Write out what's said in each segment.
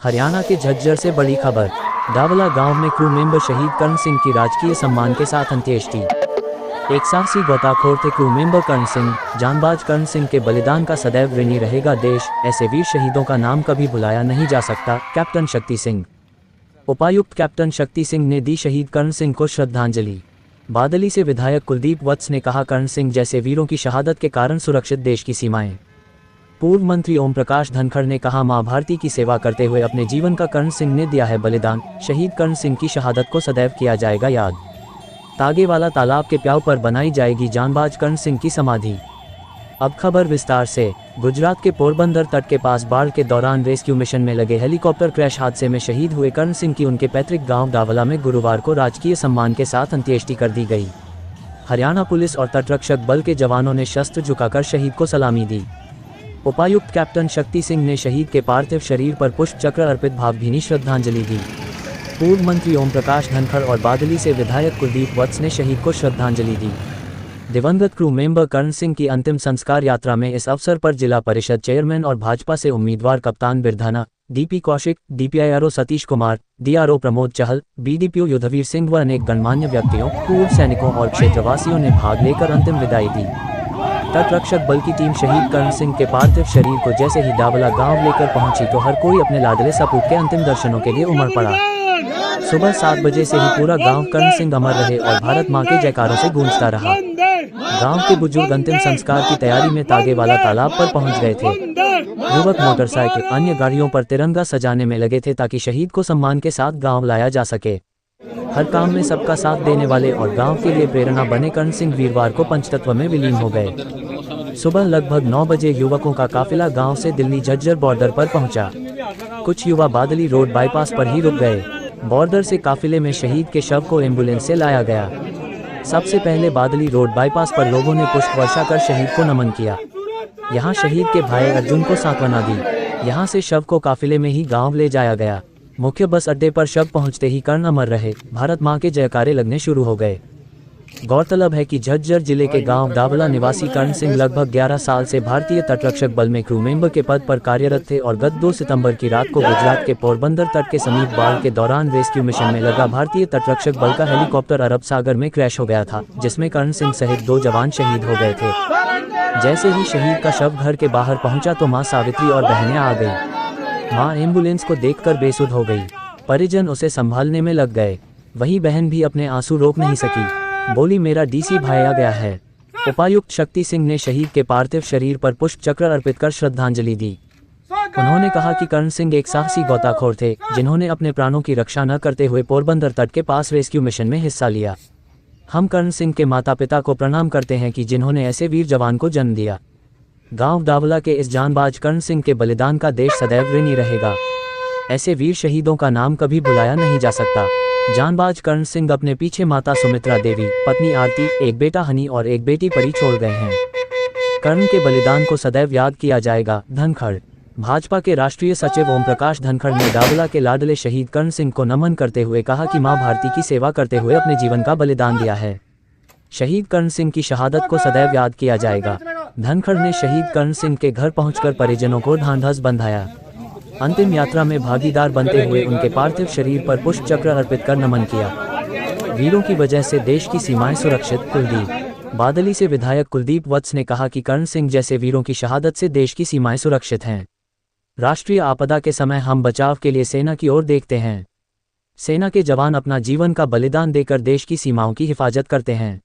हरियाणा के झज्जर से बड़ी खबर। दावला गांव में क्रू मेंबर शहीद कर्ण सिंह की राजकीय सम्मान के साथ अंत्येष्टि। एक साहसी गोताखोर थे क्रू मेंबर कर्ण सिंह। जांबाज कर्ण सिंह के बलिदान का सदैव ऋणी रहेगा देश। ऐसे वीर शहीदों का नाम कभी भुलाया नहीं जा सकता। कैप्टन शक्ति सिंह। उपायुक्त कैप्टन शक्ति सिंह ने दी शहीद कर्ण सिंह को श्रद्धांजलि। बादली से विधायक कुलदीप वत्स ने कहा, कर्ण सिंह जैसे वीरों की शहादत के कारण सुरक्षित देश की सीमाएं। पूर्व मंत्री ओम प्रकाश धनखड़ ने कहा, मां भारती की सेवा करते हुए अपने जीवन का कर्ण सिंह ने दिया है बलिदान। शहीद कर्ण सिंह की शहादत को सदैव किया जाएगा याद। तागेवाला तालाब के प्याऊ पर बनाई जाएगी जांबाज कर्ण सिंह की समाधि। अब खबर विस्तार से। गुजरात के पोरबंदर तट के पास बाढ़ के दौरान रेस्क्यू मिशन में लगे हेलीकॉप्टर क्रैश हादसे में शहीद हुए कर्ण सिंह की उनके पैतृक गांव दावला में गुरुवार को राजकीय सम्मान के साथ अंत्येष्टि कर दी गई। हरियाणा पुलिस और तटरक्षक बल के जवानों ने शस्त्र झुकाकर शहीद को सलामी दी। उपायुक्त कैप्टन शक्ति सिंह ने शहीद के पार्थिव शरीर पर पुष्प चक्र अर्पित भावभीनी श्रद्धांजलि दी। पूर्व मंत्री ओम प्रकाश धनखड़ और बादली से विधायक कुलदीप वत्स ने शहीद को श्रद्धांजलि दी। दिवंगत क्रू मेंबर कर्ण सिंह की अंतिम संस्कार यात्रा में इस अवसर पर जिला परिषद चेयरमैन और भाजपा से उम्मीदवार कप्तान बिरधाना, डीपी कौशिक, डीपीआईआरओ सतीश कुमार, डीआरओ प्रमोद चहल, बीडीपीओ युद्धवीर सिंह व अनेक गणमान्य व्यक्तियों, पूर्व सैनिकों और क्षेत्रवासियों ने भाग लेकर अंतिम विदाई दी। तटरक्षक बल की टीम शहीद कर्ण सिंह के पार्थिव शरीर को जैसे ही दावला गांव लेकर पहुंची तो हर कोई अपने लाडले सपूत के अंतिम दर्शनों के लिए उमड़ पड़ा। सुबह 7 बजे से ही पूरा गांव कर्ण सिंह अमर रहे और भारत मां के जयकारों से गूंजता रहा। गांव के बुजुर्ग अंतिम संस्कार की तैयारी में तागेवाला तालाब पर पहुंच गए थे। युवक मोटरसाइकिल अन्य गाड़ियों पर तिरंगा सजाने में लगे थे ताकि शहीद को सम्मान के साथ गांव लाया जा सके। हर काम में सबका साथ देने वाले और गांव के लिए प्रेरणा बने कर्ण सिंह वीरवार को पंचतत्व में विलीन हो गए। सुबह लगभग 9 बजे युवकों का काफिला गांव से दिल्ली झज्जर बॉर्डर पर पहुंचा। कुछ युवा बादली रोड बाईपास पर ही रुक गए। बॉर्डर से काफिले में शहीद के शव को एम्बुलेंस से लाया गया। सबसे पहले बादली रोड बाईपास पर लोगों ने पुष्प वर्षा कर शहीद को नमन किया। यहां शहीद के भाई अर्जुन को सांत्वना दी। यहां से शव को काफिले में ही गांव ले जाया गया। मुख्य बस अड्डे पर शव पहुंचते ही कर्ण अमर रहे। भारत मां के जयकारे लगने शुरू हो गए। गौरतलब है कि झज्जर जिले के गांव दावला निवासी कर्ण सिंह लगभग 11 साल से भारतीय तटरक्षक बल में क्रू मेंबर के पद पर कार्यरत थे और गत 2 सितंबर की रात को गुजरात के पोरबंदर तट के समीप बाढ़ के दौरान रेस्क्यू मिशन में लगा भारतीय तटरक्षक बल का हेलीकॉप्टर अरब सागर में क्रैश हो गया था, जिसमें कर्ण सिंह सहित 2 जवान शहीद हो गए थे। जैसे ही शहीद का शव घर के बाहर पहुंचा तो मां सावित्री और बहनें आ गई। मां एम्बुलेंस को देखकर बेसुध हो गई। परिजन उसे संभालने में लग गए। वही बहन भी अपने आंसू रोक नहीं सकी। बोली, मेरा डीसी भाया गया है। उपायुक्त शक्ति सिंह ने शहीद के पार्थिव शरीर पर पुष्प चक्र अर्पित कर श्रद्धांजलि दी। उन्होंने कहा कि कर्ण सिंह एक साहसी गोताखोर थे जिन्होंने अपने प्राणों की रक्षा न करते हुए पोरबंदर तट के पास रेस्क्यू मिशन में हिस्सा लिया। हम कर्ण सिंह के माता पिता को प्रणाम करते हैं कि जिन्होंने ऐसे वीर जवान को जन्म दिया। गांव दावला के इस जांबाज कर्ण सिंह के बलिदान का देश सदैव ऋणी रहेगा। ऐसे वीर शहीदों का नाम कभी भुलाया नहीं जा सकता। जांबाज कर्ण सिंह अपने पीछे माता सुमित्रा देवी, पत्नी आरती, एक बेटा हनी और एक बेटी परी छोड़ गए हैं। कर्ण के बलिदान को सदैव याद किया जाएगा। धनखड़। भाजपा के राष्ट्रीय सचिव ओम प्रकाश धनखड़ ने दावला के लाडले शहीद कर्ण सिंह को नमन करते हुए कहा कि मां भारती की सेवा करते हुए अपने जीवन का बलिदान दिया है। शहीद कर्ण सिंह की शहादत को सदैव याद किया जाएगा। धनखड़ ने शहीद कर्ण सिंह के घर पहुंचकर परिजनों को ढांढस बंधाया। अंतिम यात्रा में भागीदार बनते हुए उनके पार्थिव शरीर पर पुष्प चक्र अर्पित कर नमन किया। वीरों की वजह से देश की सीमाएं सुरक्षित। कुलदीप। बादली से विधायक कुलदीप वत्स ने कहा कि कर्ण सिंह जैसे वीरों की शहादत से देश की सीमाएं सुरक्षित हैं। राष्ट्रीय आपदा के समय हम बचाव के लिए सेना की ओर देखते हैं। सेना के जवान अपना जीवन का बलिदान देकर देश की सीमाओं की हिफाजत करते हैं।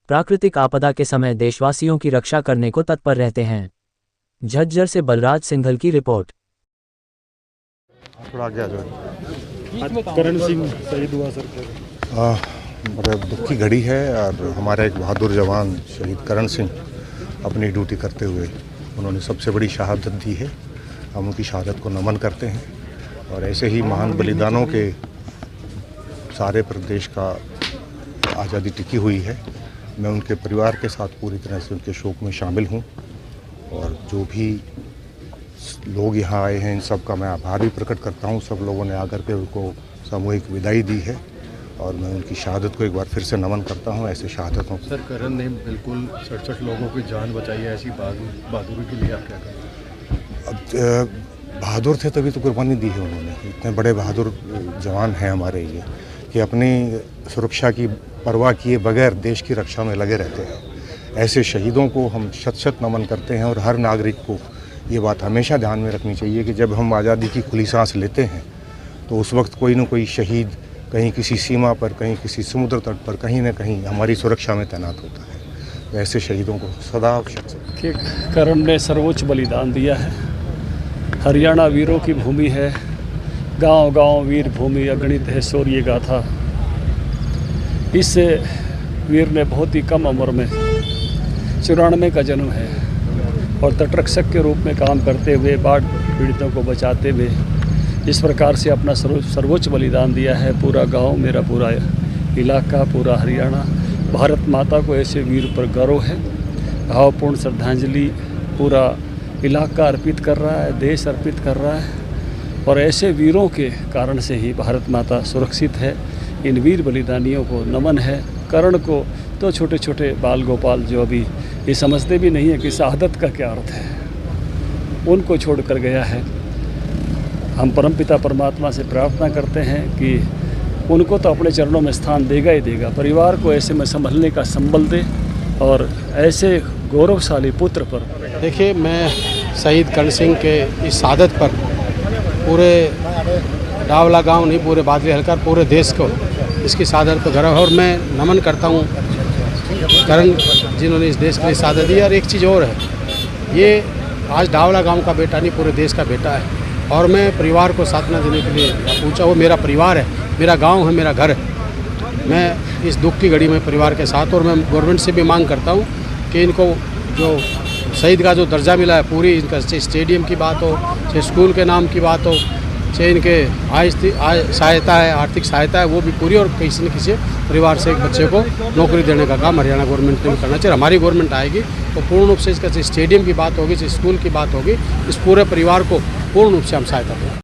प्राकृतिक आपदा के समय देशवासियों की रक्षा करने को तत्पर रहते हैं। झज्जर से बलराज सिंघल की रिपोर्ट। थोड़ा आगे आ जाओ। कर्ण सिंह शहीद हुआ सर। मतलब दुख की घड़ी है और हमारा एक बहादुर जवान शहीद कर्ण सिंह अपनी ड्यूटी करते हुए उन्होंने सबसे बड़ी शहादत दी है। हम उनकी शहादत को नमन करते हैं और ऐसे ही महान बलिदानों के सारे प्रदेश का आज़ादी टिकी हुई है। मैं उनके परिवार के साथ पूरी तरह से उनके शोक में शामिल हूँ और जो भी लोग यहाँ आए हैं इन सब का मैं आभार भी प्रकट करता हूँ। सब लोगों ने आकर के उनको सामूहिक विदाई दी है और मैं उनकी शहादत को एक बार फिर से नमन करता हूँ। ऐसे शहादतों को सर, कर्ण ने बिल्कुल 67 लोगों की जान बचाई है। ऐसी बहादुरी के लिए आप क्या करें? अब बहादुर थे तभी तो कुर्बानी दी है उन्होंने। इतने बड़े बहादुर जवान हैं हमारे ये कि अपनी सुरक्षा की परवाह किए बगैर देश की रक्षा में लगे रहते हैं। ऐसे शहीदों को हम शत शत नमन करते हैं और हर नागरिक को ये बात हमेशा ध्यान में रखनी चाहिए कि जब हम आज़ादी की खुली सांस लेते हैं तो उस वक्त कोई न कोई शहीद कहीं किसी सीमा पर, कहीं किसी समुद्र तट पर, कहीं न कहीं हमारी सुरक्षा में तैनात होता है। ऐसे शहीदों को सदा कि कर्ण ने सर्वोच्च बलिदान दिया है। हरियाणा वीरों की भूमि है, गांव गांव वीर भूमि अगणित है शौर्य गाथा। इस वीर ने बहुत ही कम उम्र में 94 का जन्म है और तटरक्षक के रूप में काम करते हुए बाढ़ पीड़ितों को बचाते हुए इस प्रकार से अपना सर्वोच्च बलिदान दिया है। पूरा गांव, मेरा पूरा इलाका, पूरा हरियाणा भारत माता को ऐसे वीर पर गर्व है। भावपूर्ण श्रद्धांजलि पूरा इलाका अर्पित कर रहा है, देश अर्पित कर रहा है और ऐसे वीरों के कारण से ही भारत माता सुरक्षित है। इन वीर बलिदानियों को नमन है। कर्ण को तो छोटे छोटे बाल गोपाल जो अभी ये समझते भी नहीं है कि शहादत का क्या अर्थ है, उनको छोड़ कर गया है। हम परमपिता परमात्मा से प्रार्थना करते हैं कि उनको तो अपने चरणों में स्थान देगा ही देगा। परिवार को ऐसे में संभलने का संबल दे और ऐसे गौरवशाली पुत्र पर। देखिए, मैं शहीद कर्ण सिंह के इस शहादत पर पूरे डावला गांव नहीं, पूरे बादली हल्का, पूरे देश को इसकी शहादत पर गर्व है और मैं नमन करता हूं कर्ण जिन्होंने इस देश के लिए शहादत दी। और एक चीज़ और है, ये आज डावला गांव का बेटा नहीं, पूरे देश का बेटा है और मैं परिवार को सांत्वना देने के लिए पूछा। वो मेरा परिवार है, मेरा गांव है, मेरा घर है। मैं इस दुख की घड़ी में परिवार के साथ और मैं गवर्नमेंट से भी मांग करता हूं कि इनको जो शहीद का जो दर्जा मिला है, पूरी इनका चाहे स्टेडियम की बात हो, चाहे स्कूल के नाम की बात हो, चाहे इनके सहायता है, आर्थिक सहायता है, वो भी पूरी और किसी न किसी परिवार से एक बच्चे को नौकरी देने का काम हरियाणा गवर्नमेंट ने भी करना चाहिए। हमारी गवर्नमेंट आएगी तो पूर्ण रूप से इसका स्टेडियम की बात होगी, स्कूल की बात होगी, इस पूरे परिवार को पूर्ण रूप से हम सहायता देंगे।